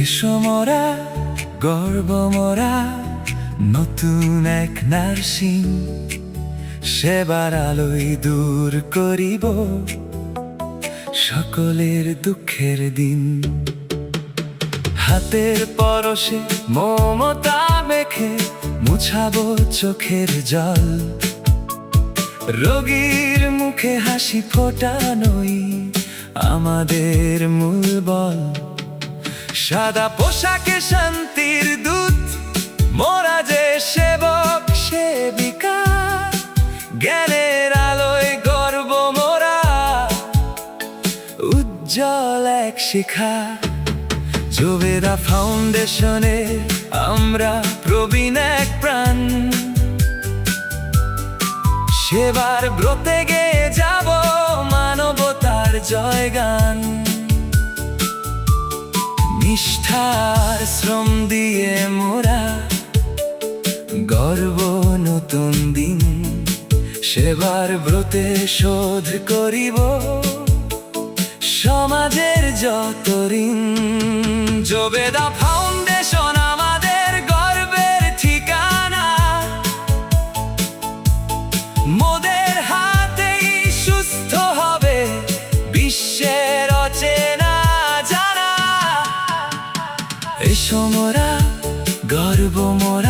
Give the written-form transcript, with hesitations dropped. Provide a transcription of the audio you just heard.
এসো মোরা গর্ব মোরা নতুন এক নার্সিং সেবার আলোয় দূর করিব সকলের দুঃখের দিন। হাতের পরশে মমতা মেখে মুছাবো চোখের জল, রোগীর মুখে হাসি ফোটানোই আমাদের মূল বল। সাদা পোশাকে শান্তির দূত মোরা যে সেবক সেবিকা, জ্ঞানের আলোয় গর্ব মোরা উজ্জ্বল এক শিখা। জুবেদা ফাউন্ডেশনে আমরা প্রবীণ এক প্রাণ, সেবার ব্রতে গেয়ে যাব মানবতার জয়গান। নিষ্ঠার শ্রম দিয়ে মোরা গর্ব নতুন দিন, সেবার ব্রতে শোধ করিব সমাজের যত ঋণ। জুবেদা ফাউন্ডেশন আমাদের গর্বের ঠিকানা, মোদের হাতেই সুস্থ হবে বিশ্বের অচেনা জানা। এসো মোরা গর্ব মোরা